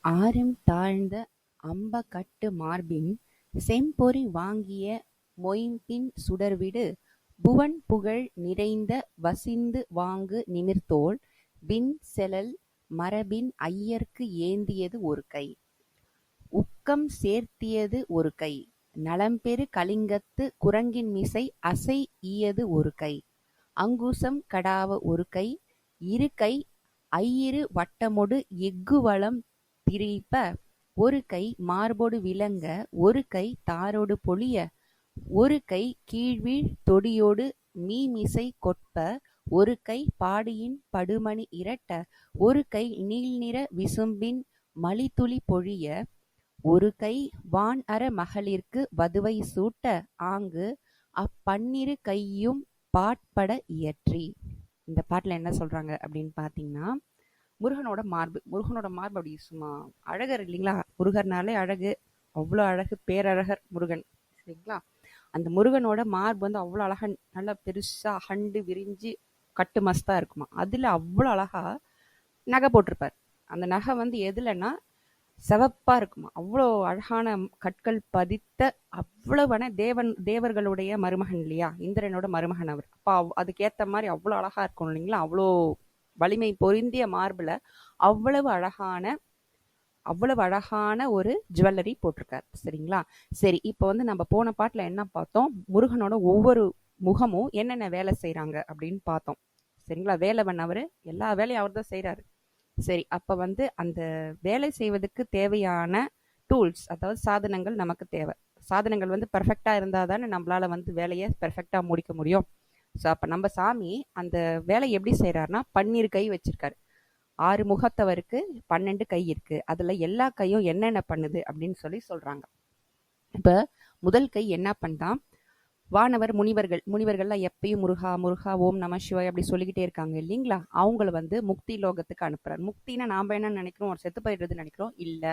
ஆரம் தாழ்ந்த அம்பகட்டு மார்பின் செம்பொறி வாங்கிய மொய்ம்பின் சுடர்விடு புவன்புகழ் நிறைந்த வசிந்து வாங்கு நிமிர்தோள் விண்செலல் மரபின் ஐயர்க்கு ஏந்தியது ஒருகை. உக்கம் சேர்த்தியது ஒருகை. நலம்பெறு கலிங்கத்து குரங்கின்மிசை அசை ஈயது ஒருகை. அங்குசம் கடாவ ஒருகை. இருகை ஐயிரு வட்டமொடு எஃகுவளம் திரிப்ப ஒருகை மார்பொடு விளங்க ஒருகை தாரொடு பொலிய ஒருகை கீழ்வீழ் தொடியொடு மீமிசை கொட்ப ஒருகை பாடியின் படுமணி இரட்ட ஒருகை நீள்நிற விசும்பின் மலிதுளி பொழிய ஒருகை வான்அற மகளிர்க்கு வதுவை சூட்ட ஆங்கு அப்பன்னிரு கையும் பாட்பட இயற்றி. இந்த பாட்டுல என்ன சொல்றாங்க அப்படின்னு பாத்தீங்கன்னா, முருகனோட மார்பு அப்படி சும்மா அழகர் இல்லைங்களா? முருகர்னாலே அழகு, அவ்வளோ அழகு, பேரழகர் முருகன் சரிங்களா? அந்த முருகனோட மார்பு வந்து அவ்வளோ அழகா நல்லா பெருசா அகண்டு விரிஞ்சு கட்டு மஸ்தா இருக்குமா. அதுல அவ்வளோ அழகா நகை போட்டிருப்பார். அந்த நகை வந்து எதுலன்னா சிவப்பா இருக்குமா. அவ்வளோ அழகான கற்கள் பதித்த அவ்வளவான தேவர்களுடைய மருமகன் இல்லையா, இந்திரனோட மருமகன் அவர். அப்ப அதுக்கேத்த மாதிரி அவ்வளோ அழகா இருக்கும் இல்லைங்களா? அவ்வளோ வலிமை பொருந்திய மார்புல அவ்வளவு அழகான ஒரு ஜுவல்லரி போட்டிருக்காரு சரிங்களா? சரி, இப்போ வந்து நம்ம போன பாட்டுல என்ன பார்த்தோம்? முருகனோட ஒவ்வொரு முகமும் என்னென்ன வேலை செய்யறாங்க அப்படின்னு பார்த்தோம் சரிங்களா? வேலவன் அவரு எல்லா வேலையும் அவர் தான் செய்யறாரு. சரி, அப்ப வந்து அந்த வேலை செய்வதற்கு தேவையான டூல்ஸ், அதாவது சாதனங்கள் நமக்கு தேவை. சாதனங்கள் வந்து பெர்ஃபெக்டா இருந்தா தானே நம்மளால வந்து வேலையை பெர்ஃபெக்டா முடிக்க முடியும். ஸோ அப்ப நம்ம சாமி அந்த வேலையை எப்படி செய்யறாருன்னா, 12 கை வச்சிருக்காரு. 6 முகத்தவருக்கு 12 கை இருக்கு. அதுல எல்லா கையும் என்னென்ன பண்ணுது அப்படின்னு சொல்றாங்க. இப்ப முதல் கை என்ன பண்ணா, வானவர் முனிவர்கள்லாம் எப்பயும் முருகா முருகா ஓம் நம சிவாய் அப்படி சொல்லிக்கிட்டே இருக்காங்க இல்லைங்களா? அவங்கள வந்து முக்தி லோகத்துக்கு அனுப்புறாரு. முக்தினா நாம என்ன நினைக்கிறோம்? ஒரு செத்து போயிடுறதுன்னு நினைக்கிறோம். இல்ல,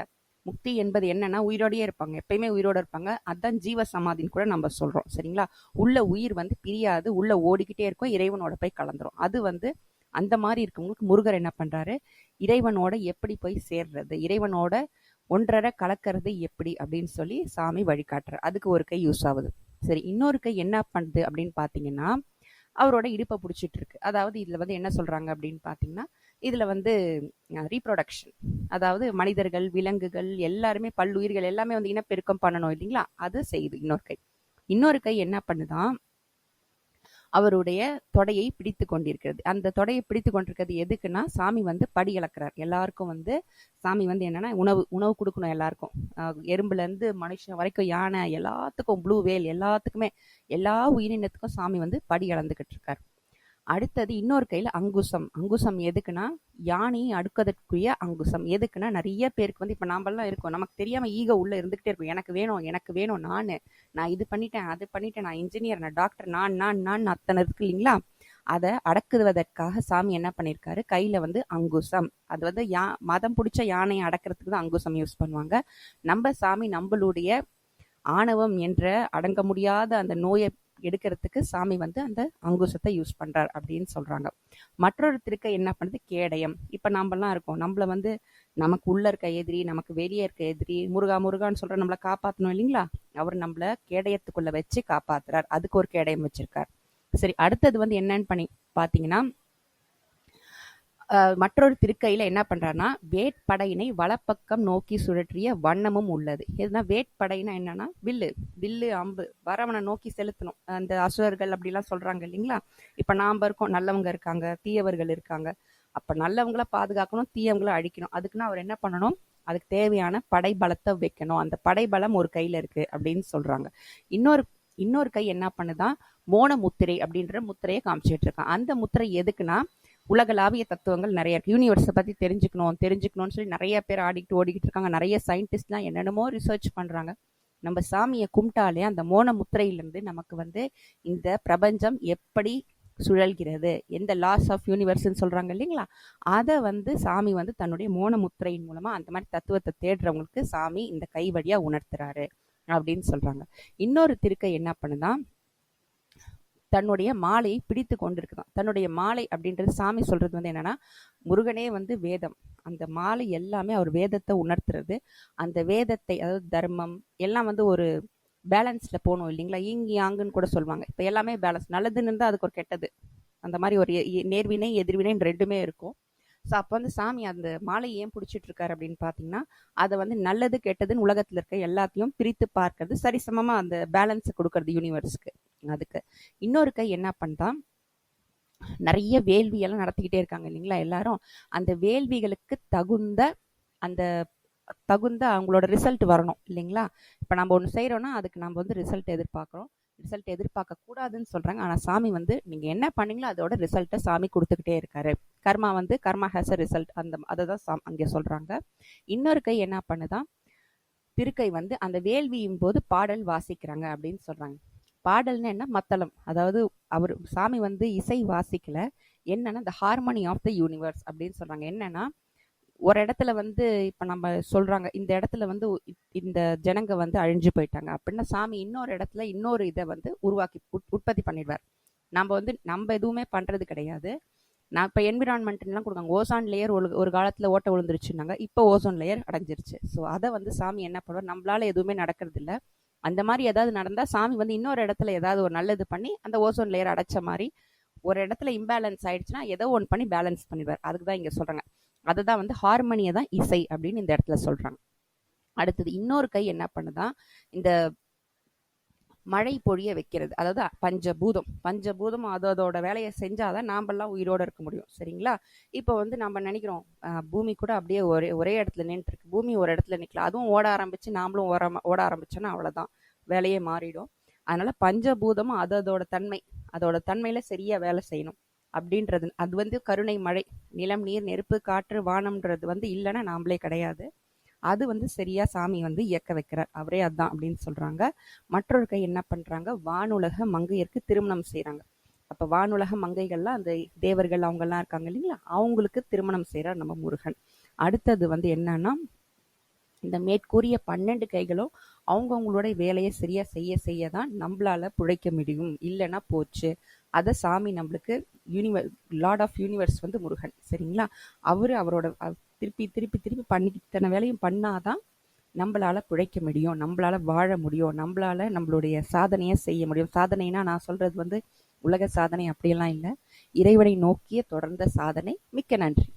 முக்தி என்பது என்னன்னா உயிரோடயே இருப்பாங்க, எப்பயுமே உயிரோட இருப்பாங்க. அதான் ஜீவ சமாதின்னு கூட நம்ம சொல்றோம் சரிங்களா? உள்ள உயிர் வந்து பிரியாது, உள்ள ஓடிக்கிட்டே இருக்கும், இறைவனோட போய் கலந்துரும். அது வந்து அந்த மாதிரி இருக்கவங்களுக்கு முருகர் என்ன பண்றாரு, இறைவனோட எப்படி போய் சேர்றது, இறைவனோட ஒன்றரை கலக்கிறது எப்படி அப்படின்னு சொல்லி சாமி வழிகாட்டுறாரு. அதுக்கு ஒரு கை யூஸ் ஆகுது. சரி, இன்னொரு கை என்ன பண்ணுது அப்படின்னு பாத்தீங்கன்னா, அவரோட இடுப்பை பிடிச்சிட்டு இருக்கு. அதாவது இதுல வந்து என்ன சொல்றாங்க அப்படின்னு பாத்தீங்கன்னா, இதுல வந்து ரீப்ரொடக்ஷன், அதாவது மனிதர்கள், விலங்குகள் எல்லாருமே, பல்லுயிர்கள் எல்லாமே வந்து இனப்பெருக்கம் பண்ணணும் இல்லைங்களா? அது செய்யுது இன்னொரு கை என்ன பண்ணுதான், அவருடைய தொடையை பிடித்து கொண்டிருக்கிறது. அந்த தொடையை பிடித்து கொண்டிருக்கிறது எதுக்குன்னா, சாமி வந்து படி இழக்கிறார். எல்லாருக்கும் வந்து சாமி வந்து என்னன்னா உணவு கொடுக்கணும் எல்லாருக்கும். எறும்புல இருந்து மனுஷன் வரைக்கும், யானை எல்லாத்துக்கும், ப்ளூ வேல் எல்லாத்துக்குமே, எல்லா உயிரினத்துக்கும் சாமி வந்து படி இழந்துகிட்டு இருக்காரு. அடுத்தது இன்னொரு கையில அங்குசம் எதுக்குன்னா, யானையை அடுக்கதற்குரிய அங்குசம். எதுக்குன்னா, நிறைய பேருக்கு வந்து இப்ப நாமெல்லாம் இருக்கோம், நமக்கு தெரியாம ஈகோ உள்ள இருந்துகிட்டே இருக்கும். எனக்கு வேணும் நான் இது பண்ணிட்டேன், அது பண்ணிட்டேன், நான் இன்ஜினியர், நான் டாக்டர், நான் அத்தனை இருக்கு இல்லைங்களா? அதை அடக்குவதற்காக சாமி என்ன பண்ணிருக்காரு, கையில வந்து அங்குசம். அது வந்து மதம் பிடிச்ச யானையை அடக்கிறதுக்கு தான் அங்குசம் யூஸ் பண்ணுவாங்க. நம்ம சாமி நம்மளுடைய ஆணவம் என்ற அடங்க முடியாத அந்த நோயை எடுக்கிறதுக்கு சாமி வந்து அந்த அங்குசத்தை யூஸ் பண்றார் அப்படின்னு சொல்றாங்க. மற்றொரு திருக்கை என்ன பண்ணுது, கேடயம். இப்ப நாமெல்லாம் இருக்கோம், நம்மள வந்து நமக்கு உள்ள இருக்க எதிரி, நமக்கு வெளியே இருக்க எதிரி, முருகான்னு சொல்ற நம்மளை காப்பாற்றணும் இல்லைங்களா? அவர் நம்மள கேடயத்துக்குள்ள வச்சு காப்பாத்துறார். அதுக்கு ஒரு கேடயம் வச்சிருக்கார். சரி, அடுத்தது வந்து என்னன்னு பண்ணி பாத்தீங்கன்னா, மற்றொரு திருக்கையில என்ன பண்றாருன்னா, வேட்படையினை வலப்பக்கம் நோக்கி சுழற்றிய வண்ணமும் உள்ளது. இதுனா வேட்படைனா என்னன்னா, வில்லு அம்பு வரவனை நோக்கி செலுத்தணும். அந்த அசுரர்கள் அப்படிலாம் சொல்றாங்க இல்லைங்களா? இப்ப நாம இருக்கோம், நல்லவங்க இருக்காங்க, தீயவர்கள் இருக்காங்க. அப்ப நல்லவங்களை பாதுகாக்கணும், தீயவங்களை அழிக்கணும். அதுக்குன்னா அவர் என்ன பண்ணணும், அதுக்கு தேவையான படைபலத்தை வைக்கணும். அந்த படைபலம் ஒரு கையில இருக்கு அப்படின்னு சொல்றாங்க. இன்னொரு கை என்ன பண்ணுதான், மோன முத்திரை அப்படின்ற முத்திரையை காமிச்சிட்டு இருக்கான். அந்த முத்திரை எதுக்குன்னா, உலகளாவிய தத்துவங்கள் நிறைய இருக்கு. யூனிவர்ஸை பத்தி தெரிஞ்சுக்கணும்னு சொல்லி நிறைய பேர் ஓடிக்கிட்டு இருக்காங்க. நிறைய சயின்டிஸ்ட்லாம் என்னென்னமோ ரிசர்ச் பண்றாங்க. நம்ம சாமியை கும்பிட்டாலே அந்த மோன முத்திரையிலிருந்து நமக்கு வந்து இந்த பிரபஞ்சம் எப்படி சுழல்கிறது, எந்த லாஸ் ஆஃப் யூனிவர்ஸ்ன்னு சொல்றாங்க இல்லைங்களா, அதை வந்து சாமி வந்து தன்னுடைய மோன முத்திரையின் மூலமா அந்த மாதிரி தத்துவத்தை தேடுறவங்களுக்கு சாமி இந்த கை வழியா உணர்த்துறாரு அப்படின்னு சொல்றாங்க. இன்னொரு திருக்கை என்ன பண்ணுதான், தன்னுடைய மாலையை பிடித்து கொண்டிருக்குதான். தன்னுடைய மாலை அப்படின்றது சாமி சொல்றது வந்து என்னன்னா, முருகனே வந்து வேதம். அந்த மாலை எல்லாமே அவர் வேதத்தை உணர்த்துறது. அந்த வேதத்தை, அதாவது தர்மம் எல்லாம் வந்து ஒரு பேலன்ஸ்ல போகணும் இல்லைங்களா? யிங் யாங்குன்னு கூட சொல்லுவாங்க. இப்போ எல்லாமே பேலன்ஸ். நல்லதுன்னு இருந்தால் அதுக்கு ஒரு கெட்டது, அந்த மாதிரி ஒரு நேர்வினை எதிர்வினைன்னு ரெண்டுமே இருக்கும். ஸோ அப்போ வந்து சாமி அந்த மாலை ஏன் பிடிச்சிட்டு இருக்காரு அப்படின்னு பார்த்தீங்கன்னா, அதை வந்து நல்லது கெட்டதுன்னு உலகத்தில் இருக்க எல்லாத்தையும் பிரித்து பார்க்கறது, சரிசமமாக அந்த பேலன்ஸை கொடுக்கறது யூனிவர்ஸ்க்கு. அதுக்கு இன்னொரு கை என்ன பண்ணுதான், நிறைய வேள்வியெல்லாம் நடத்திக்கிட்டே இருக்காங்க இல்லைங்களா எல்லாரும். அந்த வேள்விகளுக்கு அந்த தகுந்த அவங்களோட ரிசல்ட் வரணும் இல்லைங்களா? இப்போ நம்ம ஒன்று செய்கிறோன்னா அதுக்கு நம்ம வந்து ரிசல்ட் எதிர்பார்க்குறோம். ரிசல்ட் எதிர்பார்க்க கூடாதுன்னு சொல்றாங்க. ஆனா சாமி வந்து நீங்க என்ன பண்ணீங்களோ அதோட ரிசல்ட்டை சாமி கொடுத்துக்கிட்டே இருக்காரு. கர்மா ஹேஸ் அ ரிசல்ட், அந்த அதை தான் அங்கே சொல்றாங்க. இன்னொரு கை என்ன பண்ணுதான், திருக்கை வந்து அந்த வேள்வியும் போது பாடல் வாசிக்கிறாங்க அப்படின்னு சொல்றாங்க. பாடல்னு என்ன, மத்தளம். அதாவது அவர் சாமி வந்து இசை வாசிக்கல, என்னன்னா இந்த ஹார்மோனி ஆஃப் த யூனிவர்ஸ் அப்படின்னு சொல்றாங்க. என்னன்னா, ஒரு இடத்துல வந்து இப்ப நம்ம சொல்றாங்க இந்த இடத்துல வந்து இந்த ஜனங்க வந்து அழிஞ்சு போயிட்டாங்க அப்படின்னா, சாமி இன்னொரு இடத்துல இன்னொரு இதை வந்து உற்பத்தி பண்ணிடுவார். நம்ம எதுவுமே பண்றது கிடையாது. நான் இப்போ என்விரான்மெண்ட்லாம் கொடுக்காங்க. ஓசான் லேயர் ஒரு காலத்தில் ஓட்ட விழுந்துருச்சுன்னாங்க, இப்போ ஓசோன் லேயர் அடைஞ்சிருச்சு. ஸோ அதை வந்து சாமி என்ன பண்ணுவார், நம்மளால எதுவுமே நடக்கிறது இல்லை. அந்த மாதிரி ஏதாவது நடந்தால் சாமி வந்து இன்னொரு இடத்துல ஏதாவது ஒரு நல்லது பண்ணி அந்த ஓசோன் லேயர் அடைச்ச மாதிரி, ஒரு இடத்துல இம்பேலன்ஸ் ஆயிடுச்சுன்னா ஏதோ ஒன்று பண்ணி பேலன்ஸ் பண்ணிடுவார். அதுக்கு தான் இங்கே சொல்கிறாங்க. அதுதான் வந்து ஹார்மோனியை தான் இசை அப்படின்னு இந்த இடத்துல சொல்கிறாங்க. அடுத்தது இன்னொரு கை என்ன பண்ணுதான், இந்த மழை பொழிய வைக்கிறது. அதாவது பஞ்சபூதம் அதோட வேலையை செஞ்சாதான் நாமெல்லாம் உயிரோட இருக்க முடியும். சரிங்களா? இப்போ வந்து நம்ம நினைக்கிறோம் பூமி கூட அப்படியே ஒரே இடத்துல நின்று இருக்கு, பூமி ஒரு இடத்துல நிற்கல, அதுவும் ஓட ஆரம்பிச்சு நாமளும் ஓட ஆரம்பிச்சோன்னா அவ்வளோதான், வேலையே மாறிடும். அதனால பஞ்சபூதமும் அதோட தன்மையில சரியா வேலை செய்யணும் அப்படின்றது. அது வந்து கருணை மழை, நிலம், நீர், நெருப்பு, காற்று, வானம்ன்றது வந்து இல்லைன்னா நாமளே கிடையாது. அது வந்து சரியா சாமி வந்து இயக்க வைக்கிறார், அவரே அதான் அப்படின்னு சொல்றாங்க. மற்றொரு கை என்ன பண்றாங்க, வானுலக மங்கையருக்கு திருமணம் செய்யறாங்க. அப்ப வானுலக மங்கைகள்லாம் அந்த தேவர்கள் அவங்க எல்லாம் இருக்காங்க இல்லைங்களா, அவங்களுக்கு திருமணம் செய்யறார் நம்ம முருகன். அடுத்தது வந்து என்னன்னா, இந்த மேற்கூறிய 12 கைகளும் அவங்கவுங்களோட வேலையை சரியா செய்ய தான் நம்மளால பிழைக்க முடியும், இல்லைன்னா போச்சு. அதை சாமி நம்மளுக்கு லார்ட் ஆஃப் யூனிவர்ஸ் வந்து முருகன். சரிங்களா? அவரோட திருப்பி திருப்பி திருப்பி பண்ணி இத்தனை வேலையும் பண்ணாதான் நம்மளால பிழைக்க முடியும், நம்மளால வாழ முடியும், நம்மளால நம்மளுடைய சாதனையை செய்ய முடியும். சாதனைனா நான் சொல்றது வந்து உலக சாதனை அப்படியெல்லாம் இல்லை, இறைவனை நோக்கிய தொடர்ந்த சாதனை. மிக்க நன்றி.